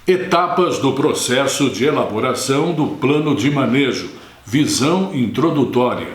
Etapas do processo de elaboração do plano de manejo. Visão introdutória.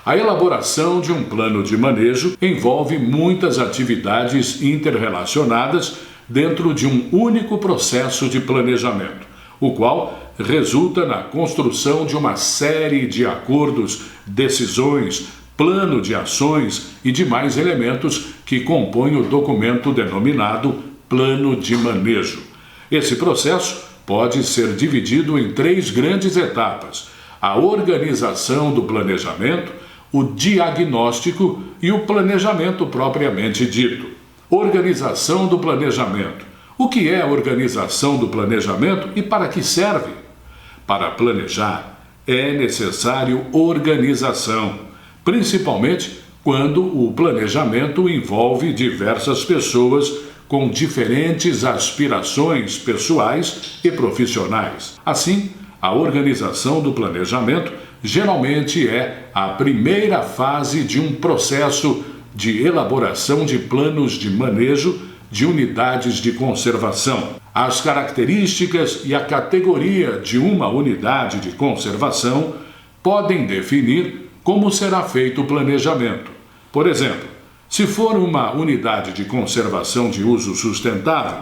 A elaboração de um plano de manejo envolve muitas atividades interrelacionadas dentro de um único processo de planejamento, o qual resulta na construção de uma série de acordos, decisões, plano de ações e demais elementos que compõem o documento denominado plano de manejo. Esse processo pode ser dividido em 3 grandes etapas: a organização do planejamento, o diagnóstico e o planejamento propriamente dito. Organização do planejamento. O que é a organização do planejamento e para que serve? Para planejar, é necessário organização, principalmente quando o planejamento envolve diversas pessoas com diferentes aspirações pessoais e profissionais. Assim, a organização do planejamento geralmente é a primeira fase de um processo de elaboração de planos de manejo de unidades de conservação. As características e a categoria de uma unidade de conservação podem definir como será feito o planejamento. Por exemplo, se for uma unidade de conservação de uso sustentável,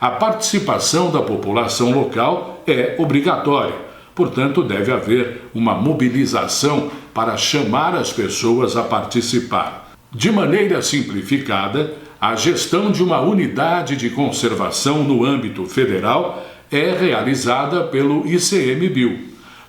a participação da população local é obrigatória. Portanto, deve haver uma mobilização para chamar as pessoas a participar. De maneira simplificada, a gestão de uma unidade de conservação no âmbito federal é realizada pelo ICMBio.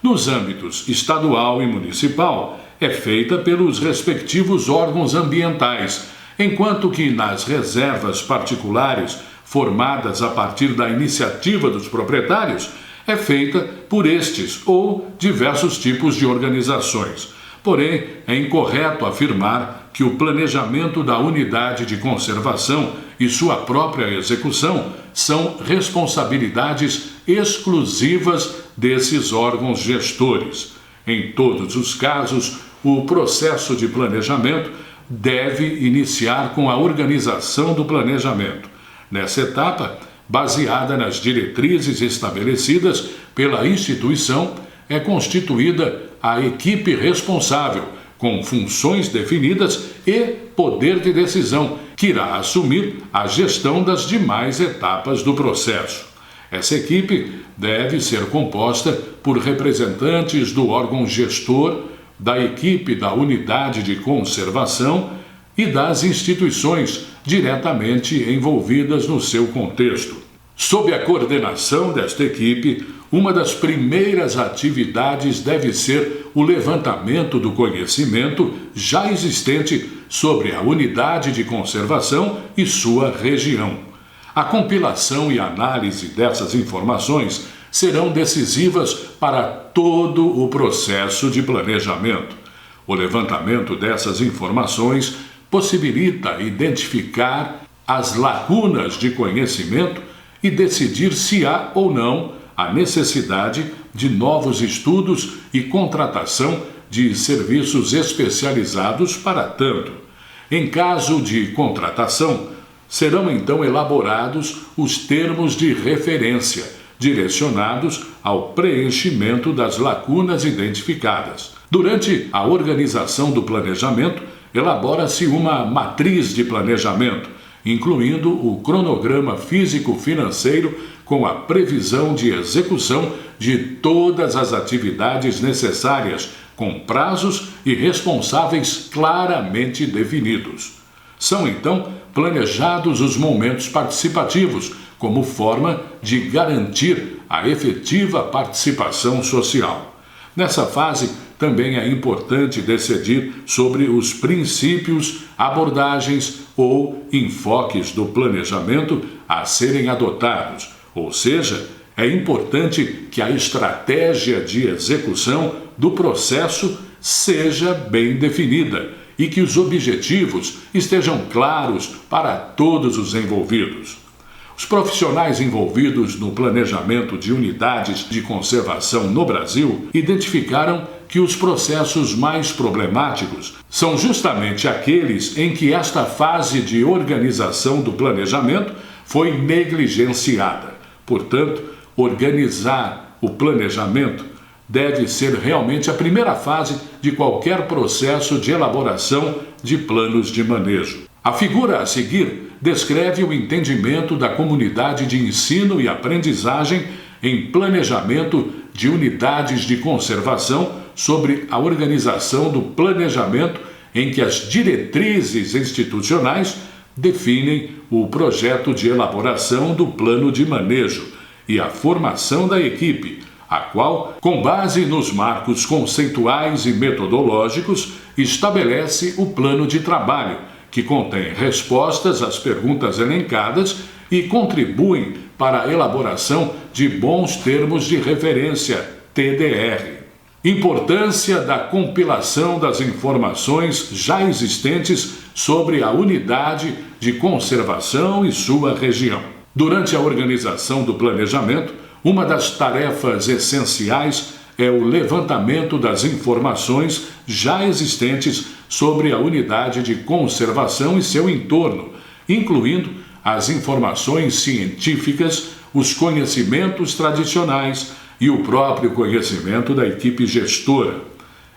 Nos âmbitos estadual e municipal, é feita pelos respectivos órgãos ambientais, enquanto que nas reservas particulares, formadas a partir da iniciativa dos proprietários, é feita por estes ou diversos tipos de organizações. Porém, é incorreto afirmar que o planejamento da unidade de conservação e sua própria execução são responsabilidades exclusivas desses órgãos gestores. Em todos os casos, o processo de planejamento deve iniciar com a organização do planejamento. Nessa etapa, baseada nas diretrizes estabelecidas pela instituição, é constituída a equipe responsável, com funções definidas e poder de decisão, que irá assumir a gestão das demais etapas do processo. Essa equipe deve ser composta por representantes do órgão gestor, da equipe da unidade de conservação e das instituições diretamente envolvidas no seu contexto. Sob a coordenação desta equipe, uma das primeiras atividades deve ser o levantamento do conhecimento já existente sobre a unidade de conservação e sua região. A compilação e análise dessas informações serão decisivas para todo o processo de planejamento. O levantamento dessas informações possibilita identificar as lacunas de conhecimento e decidir se há ou não a necessidade de novos estudos e contratação de serviços especializados para tanto. Em caso de contratação, serão então elaborados os termos de referência, direcionados ao preenchimento das lacunas identificadas. Durante a organização do planejamento, elabora-se uma matriz de planejamento, incluindo o cronograma físico-financeiro com a previsão de execução de todas as atividades necessárias, com prazos e responsáveis claramente definidos. São, então, planejados os momentos participativos, como forma de garantir a efetiva participação social. Nessa fase, também é importante decidir sobre os princípios, abordagens ou enfoques do planejamento a serem adotados, ou seja, é importante que a estratégia de execução do processo seja bem definida e que os objetivos estejam claros para todos os envolvidos. Os profissionais envolvidos no planejamento de unidades de conservação no Brasil identificaram que os processos mais problemáticos são justamente aqueles em que esta fase de organização do planejamento foi negligenciada. Portanto, Organizar o planejamento deve ser realmente a primeira fase de qualquer processo de elaboração de planos de manejo. A figura a seguir descreve o entendimento da comunidade de ensino e aprendizagem em planejamento de unidades de conservação sobre a organização do planejamento em que as diretrizes institucionais definem o projeto de elaboração do plano de manejo e a formação da equipe, a qual, com base nos marcos conceituais e metodológicos, estabelece o plano de trabalho, que contém respostas às perguntas elencadas e contribuem para a elaboração de bons termos de referência, TDR. Importância da compilação das informações já existentes sobre a unidade de conservação e sua região. Durante a organização do planejamento, uma das tarefas essenciais é o levantamento das informações já existentes sobre a unidade de conservação e seu entorno, incluindo as informações científicas, os conhecimentos tradicionais e o próprio conhecimento da equipe gestora.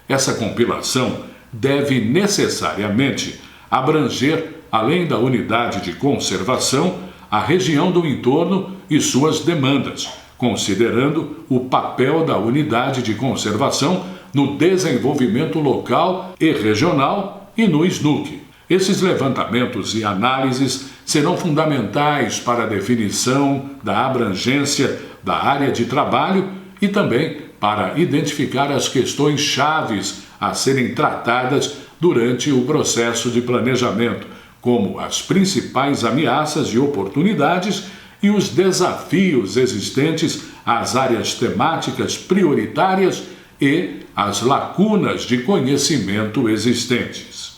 Essa compilação deve necessariamente abranger, além da unidade de conservação, a região do entorno e suas demandas, considerando o papel da unidade de conservação no desenvolvimento local e regional e no SNUC. Esses levantamentos e análises serão fundamentais para a definição da abrangência da área de trabalho e também para identificar as questões chaves a serem tratadas durante o processo de planejamento, como as principais ameaças e oportunidades e os desafios existentes às áreas temáticas prioritárias e as lacunas de conhecimento existentes.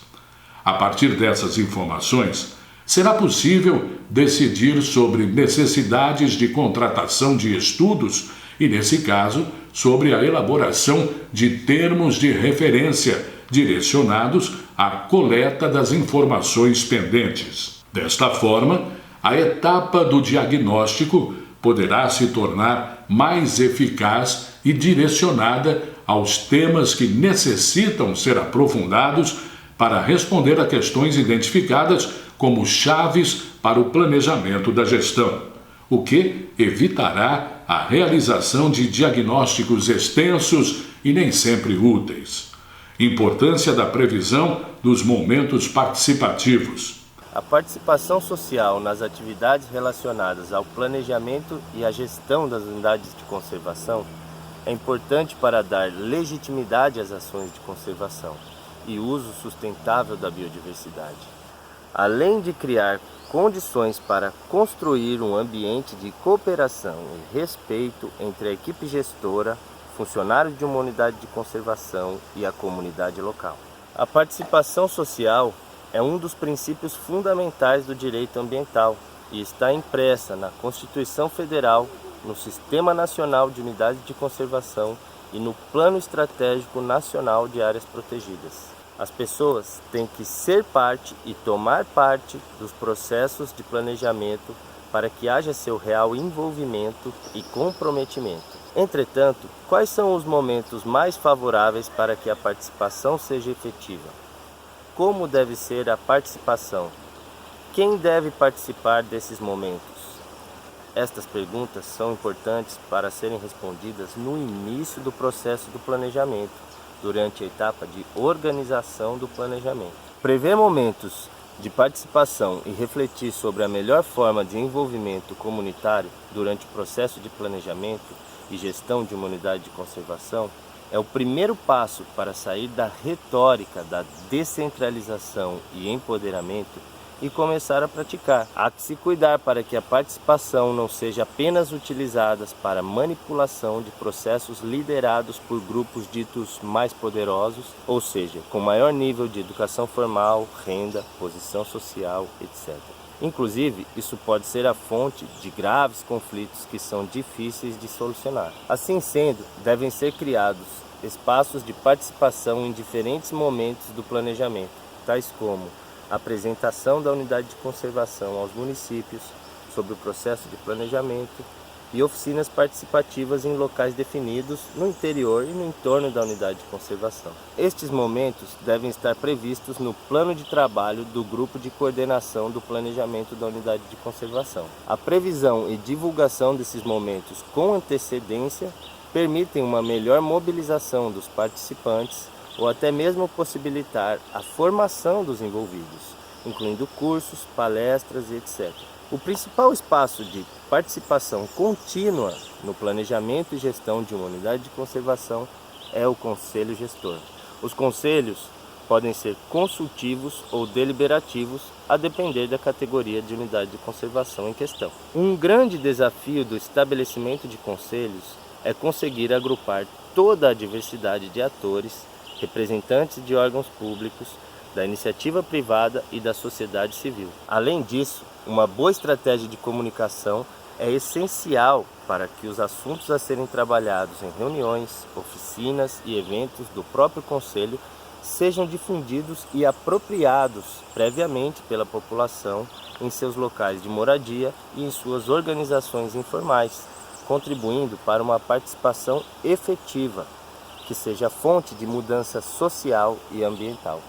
A partir dessas informações, será possível decidir sobre necessidades de contratação de estudos e, nesse caso, sobre a elaboração de termos de referência direcionados à coleta das informações pendentes. Desta forma, a etapa do diagnóstico poderá se tornar mais eficaz e direcionada aos temas que necessitam ser aprofundados para responder a questões identificadas como chaves para o planejamento da gestão, o que evitará a realização de diagnósticos extensos e nem sempre úteis. Importância da previsão dos momentos participativos. A participação social nas atividades relacionadas ao planejamento e à gestão das unidades de conservação é importante para dar legitimidade às ações de conservação e uso sustentável da biodiversidade, além de criar condições para construir um ambiente de cooperação e respeito entre a equipe gestora, funcionários de uma unidade de conservação e a comunidade local. A participação social é um dos princípios fundamentais do direito ambiental e está impressa na Constituição Federal, no Sistema Nacional de Unidades de Conservação e no Plano Estratégico Nacional de Áreas Protegidas. As pessoas têm que ser parte e tomar parte dos processos de planejamento para que haja seu real envolvimento e comprometimento. Entretanto, quais são os momentos mais favoráveis para que a participação seja efetiva? Como deve ser a participação? Quem deve participar desses momentos? Estas perguntas são importantes para serem respondidas no início do processo do planejamento, durante a etapa de organização do planejamento. Prever momentos de participação e refletir sobre a melhor forma de envolvimento comunitário durante o processo de planejamento e gestão de uma unidade de conservação é o primeiro passo para sair da retórica da descentralização e empoderamento e começar a praticar. Há que se cuidar para que a participação não seja apenas utilizada para manipulação de processos liderados por grupos ditos mais poderosos, ou seja, com maior nível de educação formal, renda, posição social, etc. Inclusive, isso pode ser a fonte de graves conflitos que são difíceis de solucionar. Assim sendo, devem ser criados espaços de participação em diferentes momentos do planejamento, tais como a apresentação da unidade de conservação aos municípios sobre o processo de planejamento, e oficinas participativas em locais definidos no interior e no entorno da unidade de conservação. Estes momentos devem estar previstos no plano de trabalho do grupo de coordenação do planejamento da unidade de conservação. A previsão e divulgação desses momentos com antecedência permitem uma melhor mobilização dos participantes ou até mesmo possibilitar a formação dos envolvidos, incluindo cursos, palestras e etc. O principal espaço de participação contínua no planejamento e gestão de uma unidade de conservação é o Conselho Gestor. Os conselhos podem ser consultivos ou deliberativos, a depender da categoria de unidade de conservação em questão. Um grande desafio do estabelecimento de conselhos é conseguir agrupar toda a diversidade de atores, representantes de órgãos públicos, da iniciativa privada e da sociedade civil. Além disso, uma boa estratégia de comunicação é essencial para que os assuntos a serem trabalhados em reuniões, oficinas e eventos do próprio Conselho sejam difundidos e apropriados previamente pela população em seus locais de moradia e em suas organizações informais, contribuindo para uma participação efetiva, que seja fonte de mudança social e ambiental.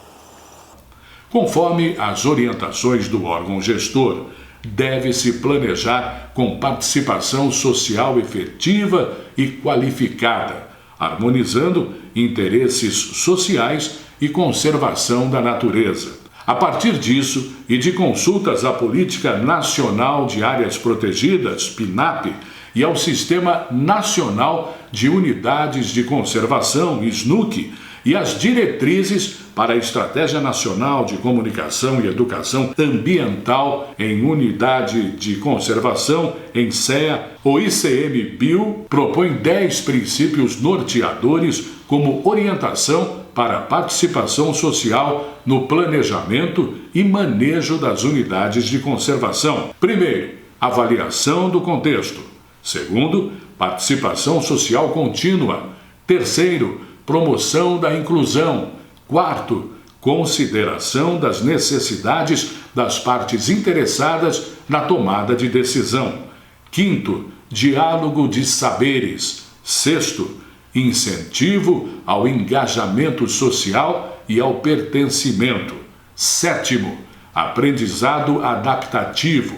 Conforme as orientações do órgão gestor, deve-se planejar com participação social efetiva e qualificada, harmonizando interesses sociais e conservação da natureza. A partir disso e de consultas à Política Nacional de Áreas Protegidas, PNAP, e ao Sistema Nacional de Unidades de Conservação, SNUC, e as diretrizes para a Estratégia Nacional de Comunicação e Educação Ambiental em Unidade de Conservação, ENSEA, o ICMBio propõe 10 princípios norteadores como orientação para a participação social no planejamento e manejo das unidades de conservação. Primeiro, avaliação do contexto. Segundo, participação social contínua. Terceiro, promoção da inclusão. Quarto, consideração das necessidades das partes interessadas na tomada de decisão. Quinto, diálogo de saberes. Sexto, incentivo ao engajamento social e ao pertencimento. Sétimo, aprendizado adaptativo.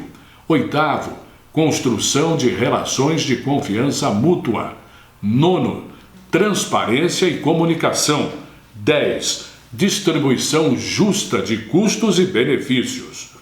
Oitavo, construção de relações de confiança mútua. Nono, transparência e comunicação. 10. Distribuição justa de custos e benefícios.